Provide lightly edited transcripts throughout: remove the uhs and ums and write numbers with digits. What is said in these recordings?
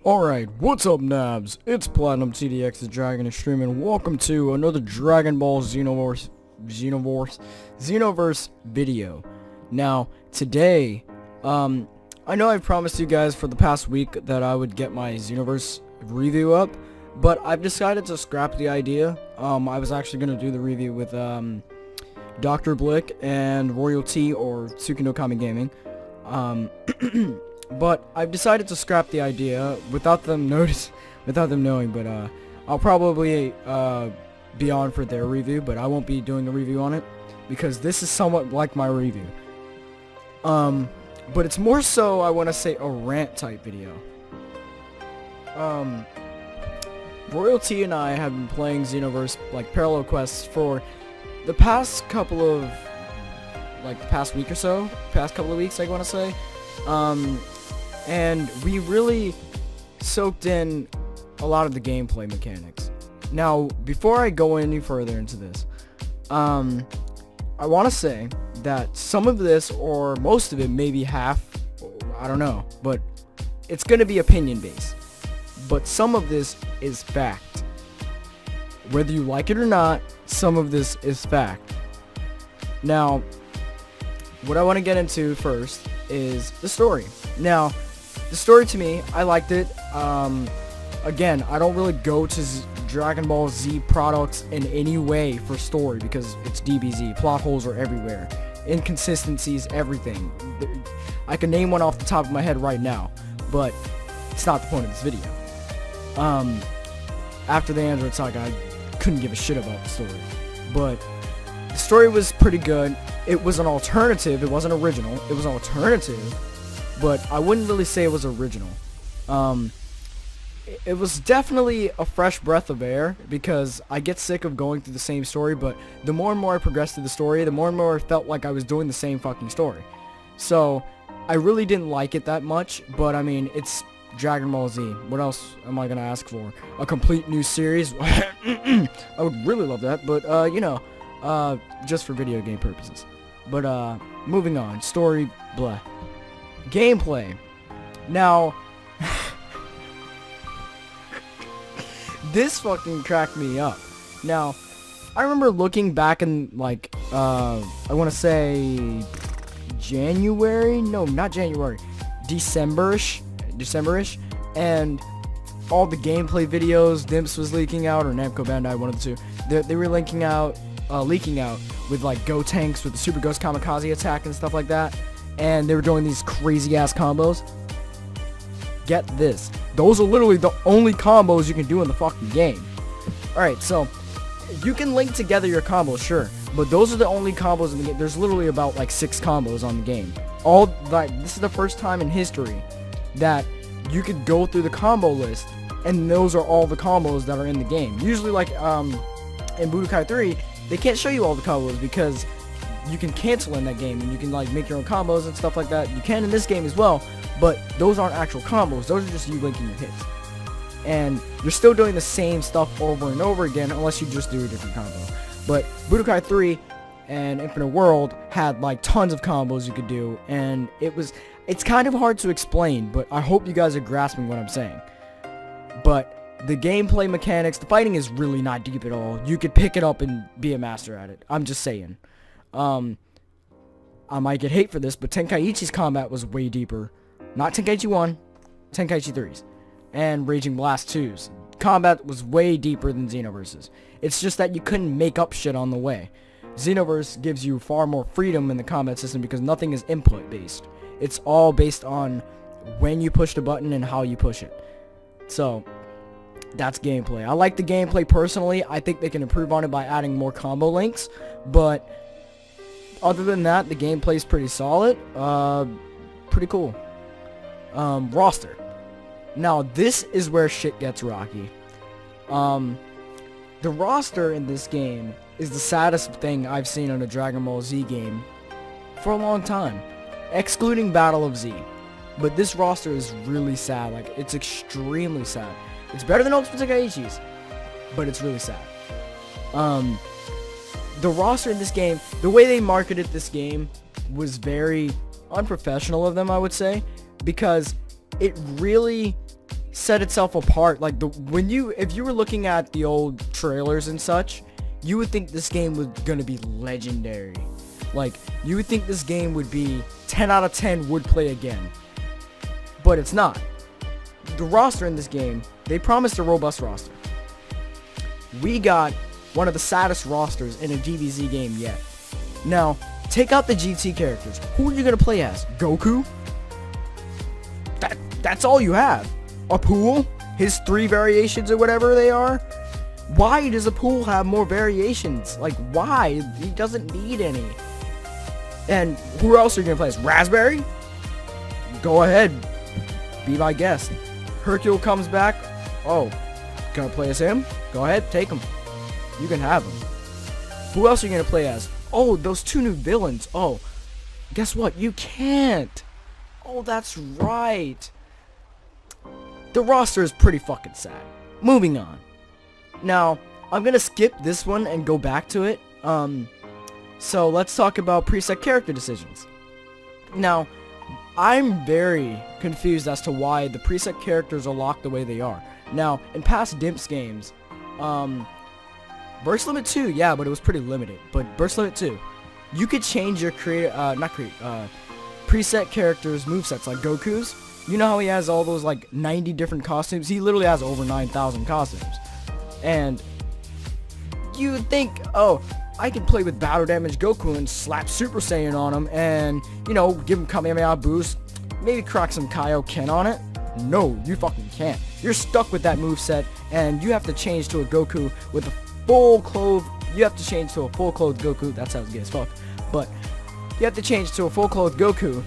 Alright, what's up Nabs? It's Platinum TDX the Dragon Xtreme and welcome to another Dragon Ball Xenoverse video. Now, today, I know I've promised you guys for the past week that I would get my Xenoverse review up, but I've decided to scrap the idea. I was actually going to do the review with, Dr. Blick and Royalty or Tsukino Kami Gaming. But I've decided to scrap the idea without them knowing, but I'll probably be on for their review, but I won't be doing a review on it because this is somewhat like my review. But it's more so, I want to say, a rant type video. Royalty and I have been playing Xenoverse, like parallel quests, for the past couple of, like the past week or so, past couple of weeks I want to say. And we really soaked in a lot of the gameplay mechanics. Now, before I go any further into this, I want to say that some of this, or most of it, maybe half, I don't know, but it's going to be opinion based. But some of this is fact. Whether you like it or not, some of this is fact. Now, what I want to get into first is the story. Now, the story to me, I liked it. Again, I don't really go to Dragon Ball Z products in any way for story because it's DBZ. Plot holes are everywhere. Inconsistencies, everything. I can name one off the top of my head right now, but it's not the point of this video. After the Android Saga, I couldn't give a shit about the story. But the story was pretty good. It was an alternative. It wasn't original. It was an alternative. But I wouldn't really say it was original. It was definitely a fresh breath of air because I get sick of going through the same story, but the more and more I progressed through the story, the more and more I felt like I was doing the same fucking story. So, I really didn't like it that much, but I mean, it's Dragon Ball Z. What else am I gonna ask for? A complete new series? I would really love that, but, you know, just for video game purposes. But, moving on. Story, blah. Gameplay. Now, this fucking cracked me up. Now, I remember looking back in, like, I want to say January? No, not January. December-ish, and all the gameplay videos Dimps was leaking out, or Namco Bandai, one of the two. They were leaking out with, like, Go Tanks with the Super Ghost Kamikaze attack and stuff like that. And they were doing these crazy ass combos. Get this. Those are literally the only combos you can do in the fucking game. Alright, so you can link together your combos, sure. But those are the only combos in the game. There's literally about like 6 combos on the game. This is the first time in history that you could go through the combo list and those are all the combos that are in the game. Usually like in Budokai 3, they can't show you all the combos because you can cancel in that game and you can like make your own combos and stuff like that. You can in this game as well, but those aren't actual combos. Those are just you linking your hits. And you're still doing the same stuff over and over again unless you just do a different combo. But Budokai 3 and Infinite World had like tons of combos you could do, and it's kind of hard to explain, but I hope you guys are grasping what I'm saying. But the gameplay mechanics, the fighting is really not deep at all. You could pick it up and be a master at it. I'm just saying. I might get hate for this, but Tenkaichi's combat was way deeper. Not Tenkaichi 1, Tenkaichi 3's, and Raging Blast 2's. Combat was way deeper than Xenoverse's. It's just that you couldn't make up shit on the way. Xenoverse gives you far more freedom in the combat system because nothing is input based. It's all based on when you push the button and how you push it. So, that's gameplay. I like the gameplay personally. I think they can improve on it by adding more combo links, but other than that, the gameplay is pretty solid. Pretty cool. Roster. Now, this is where shit gets rocky. The roster in this game is the saddest thing I've seen in a Dragon Ball Z game for a long time, excluding Battle of Z. But this roster is really sad. Like, it's extremely sad. It's better than Ultimate Tenkaichi's, but it's really sad. The roster in this game, the way they marketed this game was very unprofessional of them, I would say, because it really set itself apart. Like if you were looking at the old trailers and such, you would think this game was gonna be legendary. Like, you would think this game would be 10 out of 10 would play again. But it's not. The roster in this game, they promised a robust roster. We got one of the saddest rosters in a DBZ game yet. Now, take out the GT characters. Who are you gonna play as? Goku? That's all you have. A pool? His 3 variations or whatever they are? Why does a pool have more variations? Like, why? He doesn't need any. And who else are you gonna play as? Raspberry? Go ahead. Be my guest. Hercule comes back. Oh, gonna play as him? Go ahead, take him. You can have him. Who else are you gonna play as? Oh, those 2 new villains. Oh, guess what? You can't. Oh, that's right. The roster is pretty fucking sad. Moving on. Now, I'm gonna skip this one and go back to it. So let's talk about preset character decisions. Now, I'm very confused as to why the preset characters are locked the way they are. Now, in past Dimps games, Burst Limit 2, yeah, but it was pretty limited. But Burst Limit 2, you could change your preset characters' movesets, like Goku's. You know how he has all those, like, 90 different costumes? He literally has over 9,000 costumes. And you would think, oh, I can play with Battle Damage Goku and slap Super Saiyan on him and, you know, give him Kamehameha boost, maybe crack some Kaioken on it. No, you fucking can't. You're stuck with that moveset, and you have to change to a Goku with a full clothed, you have to change to a full clothed Goku, that sounds gay as fuck, but you have to change to a full clothed Goku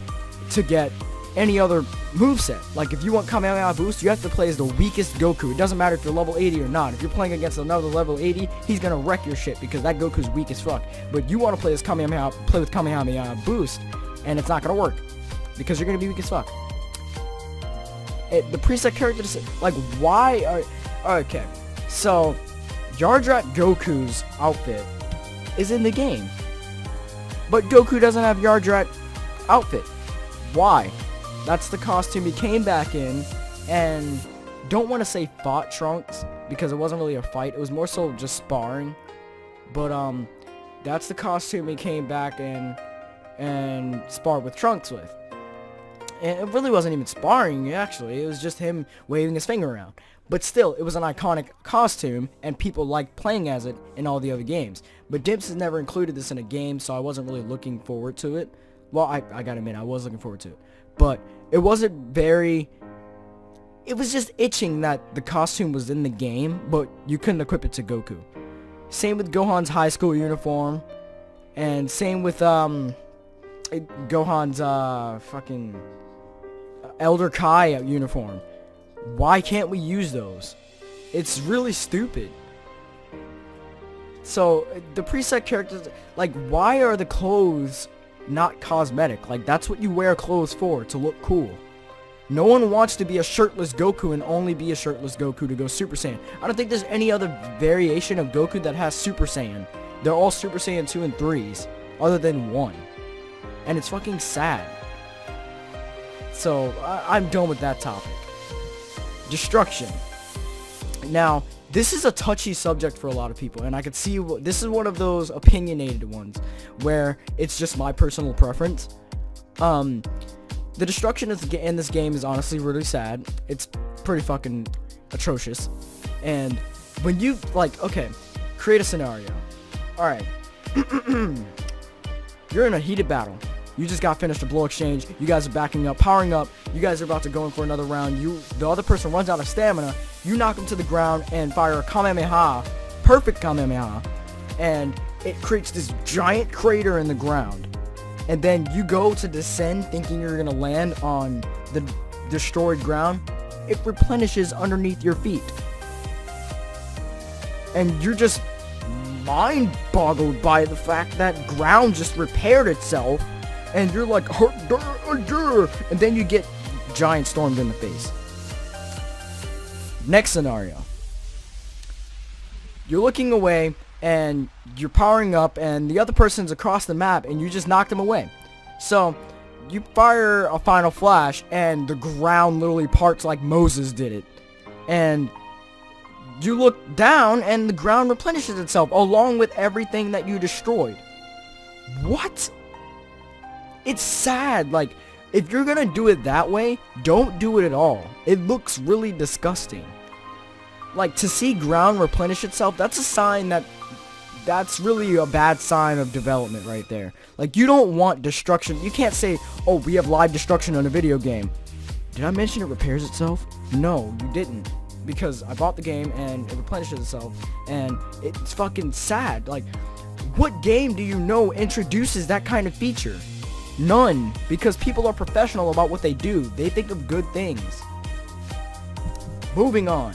to get any other moveset. Like, if you want Kamehameha boost, you have to play as the weakest Goku. It doesn't matter if you're level 80 or not. If you're playing against another level 80, he's gonna wreck your shit because that Goku's weak as fuck. But you want to play as Kamehameha, play with Kamehameha boost, and it's not gonna work because you're gonna be weak as fuck. The preset characters, like, why are... Okay, so Yardrat Goku's outfit is in the game, but Goku doesn't have Yardrat outfit. Why? That's the costume he came back in, and don't want to say fought Trunks, because it wasn't really a fight, it was more so just sparring, but that's the costume he came back in and sparred with Trunks with. And it really wasn't even sparring, actually, it was just him waving his finger around. But still, it was an iconic costume, and people liked playing as it in all the other games. But Dimps has never included this in a game, so I wasn't really looking forward to it. Well, I gotta admit, I was looking forward to it. But it wasn't very... It was just itching that the costume was in the game, but you couldn't equip it to Goku. Same with Gohan's high school uniform. And same with, Gohan's, fucking... Elder Kai uniform. Why can't we use those? It's really stupid. So, the preset characters... Like, why are the clothes... not cosmetic? Like, that's what you wear clothes for, to look cool. No one wants to be a shirtless Goku and only be a shirtless Goku to go Super Saiyan. I don't think there's any other variation of Goku that has Super Saiyan. They're all Super Saiyan 2 and 3s, other than 1. And it's fucking sad. So, I'm done with that topic. Destruction. Now, this is a touchy subject for a lot of people, and I could see this is one of those opinionated ones where it's just my personal preference. The destruction in this game is honestly really sad. It's pretty fucking atrocious. And when you, like, okay, create a scenario. Alright. You're in a heated battle. You just got finished a blow exchange. You guys are backing up, powering up. You guys are about to go in for another round. The other person runs out of stamina. You knock him to the ground and fire a Kamehameha. Perfect Kamehameha. And it creates this giant crater in the ground. And then you go to descend thinking you're going to land on the destroyed ground. It replenishes underneath your feet. And you're just mind boggled by the fact that ground just repaired itself. And you're like, and then you get giant stormed in the face. Next scenario. You're looking away, and you're powering up, and the other person's across the map, and you just knocked them away. So, you fire a Final Flash and the ground literally parts like Moses did it. And you look down and the ground replenishes itself along with everything that you destroyed. What? It's sad. Like, if you're gonna do it that way, don't do it at all. It looks really disgusting. Like, to see ground replenish itself, that's a sign that's really a bad sign of development right there. Like, you don't want destruction. You can't say, oh, we have live destruction in a video game. Did I mention it repairs itself? No, you didn't. Because I bought the game and it replenishes itself. And it's fucking sad. Like, what game do you know introduces that kind of feature? None. Because people are professional about what they do. They think of good things. Moving on.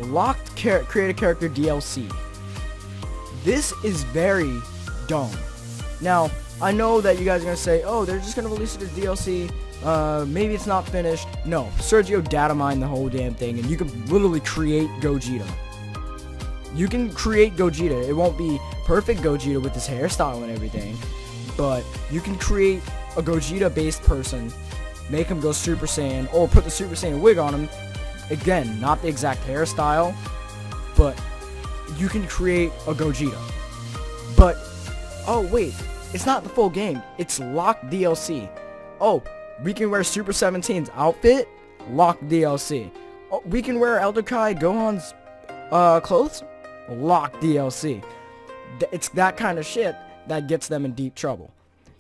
Locked create a character DLC. This is very dumb. Now, I know that you guys are going to say, oh, they're just going to release it as DLC. Maybe it's not finished. No, Sergio data mined the whole damn thing, and you can literally create Gogeta. You can create Gogeta. It won't be perfect Gogeta with his hairstyle and everything, but you can create a Gogeta-based person, make him go Super Saiyan, or put the Super Saiyan wig on him. Again, not the exact hairstyle, but you can create a Gogeta. But, oh wait, it's not the full game. It's locked DLC. Oh, we can wear Super 17's outfit? Locked DLC. Oh, we can wear Elder Kai Gohan's clothes? Locked DLC. It's that kind of shit that gets them in deep trouble.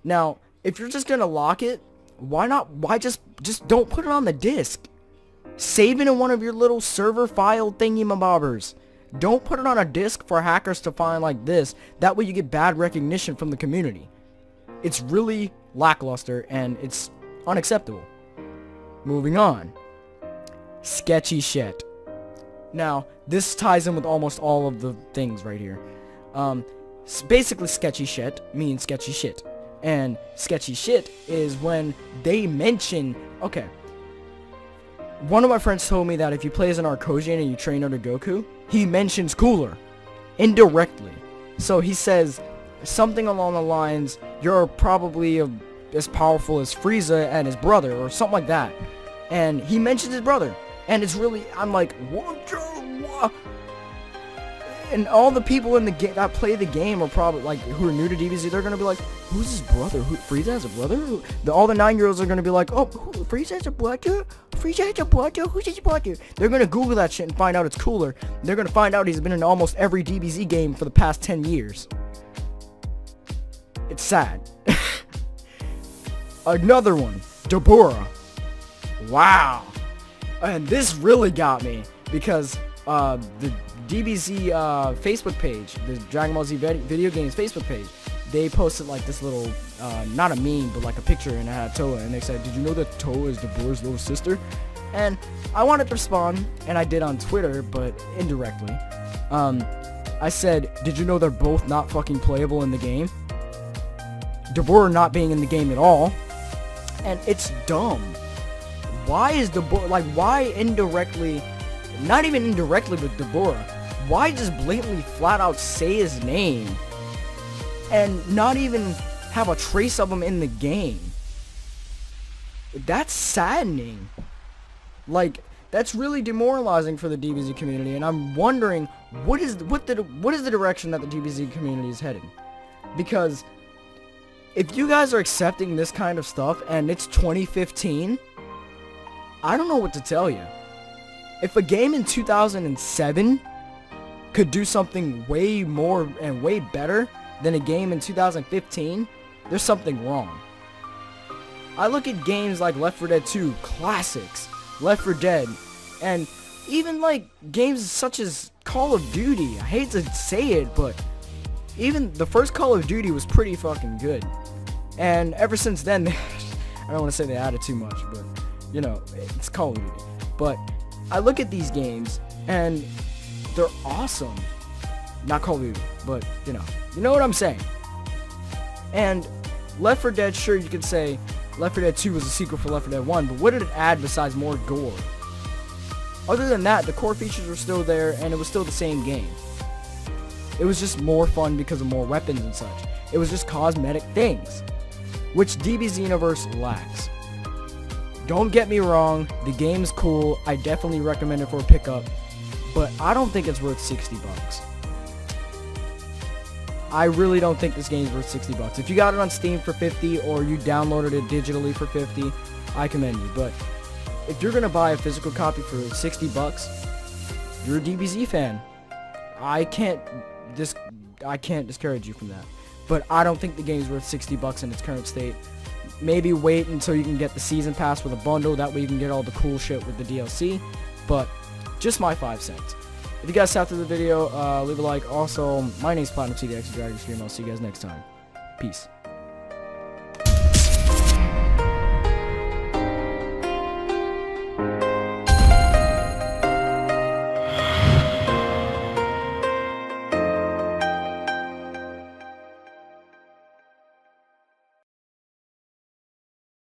Now, if you're just gonna lock it, why just don't put it on the disc? Save it in one of your little server file thingy-mabobbers. Don't put it on a disc for hackers to find like this. That way you get bad recognition from the community. It's really lackluster and it's unacceptable. Moving on. Sketchy shit. Now, this ties in with almost all of the things right here. Basically, sketchy shit means sketchy shit. And sketchy shit is when they mention... Okay. One of my friends told me that if you play as an Arcosian and you train under Goku, he mentions Cooler. Indirectly. So he says something along the lines, you're probably as powerful as Frieza and his brother, or something like that. And he mentions his brother. And it's really, I'm like, what? And all the people in the game that play the game are probably like, who are new to DBZ, they're gonna be like, who's his brother? Frieza has a brother? All the 9-year-olds are gonna be like, oh, Frieza has a brother? Frieza has a brother? Who's his brother? They're gonna Google that shit and find out it's Cooler. They're gonna find out he's been in almost every DBZ game for the past 10 years. It's sad. Another one, Deborah. Wow. And this really got me because the DBZ Facebook page, the Dragon Ball Z video games Facebook page, they posted like this little, not a meme, but like a picture, and it had Toa, and they said, did you know that Toa is Deborah's little sister? And I wanted to respond, and I did on Twitter, but indirectly. I said, did you know they're both not fucking playable in the game? Deborah not being in the game at all. And it's dumb. Why is Deborah, like, why indirectly, not even indirectly with Deborah, why just blatantly flat out say his name and not even have a trace of him in the game? That's saddening. Like, that's really demoralizing for the DBZ community, and I'm wondering what is the direction that the DBZ community is headed? Because if you guys are accepting this kind of stuff and it's 2015, I don't know what to tell you. If a game in 2007 could do something way more and way better than a game in 2015, there's something wrong. I look at games like Left 4 Dead 2, classics, Left 4 Dead, and even like games such as Call of Duty. I hate to say it, but even the first Call of Duty was pretty fucking good. And ever since then, I don't want to say they added too much, but you know, it's Call of Duty. But I look at these games and they're awesome. Not Call of Duty, but you know what I'm saying. And Left 4 Dead, sure, you could say Left 4 Dead 2 was a sequel for Left 4 Dead 1, but what did it add besides more gore? Other than that, the core features were still there, and it was still the same game. It was just more fun because of more weapons and such. It was just cosmetic things. which DBZ Xenoverse lacks. Don't get me wrong, the game's cool. I definitely recommend it for a pickup, but I don't think it's worth 60 bucks. I really don't think this game's worth 60 bucks. If you got it on Steam for 50 or you downloaded it digitally for 50, I commend you. But if you're gonna buy a physical copy for 60 bucks, you're a DBZ fan. I can't discourage you from that. But I don't think the game's worth 60 bucks in its current state. Maybe wait until you can get the season pass with a bundle. That way you can get all the cool shit with the DLC. But just my 5 cents. If you guys sat through the video, leave a like. Also, my name's Platinum CDX Dragon Xtreme. I'll see you guys next time. Peace.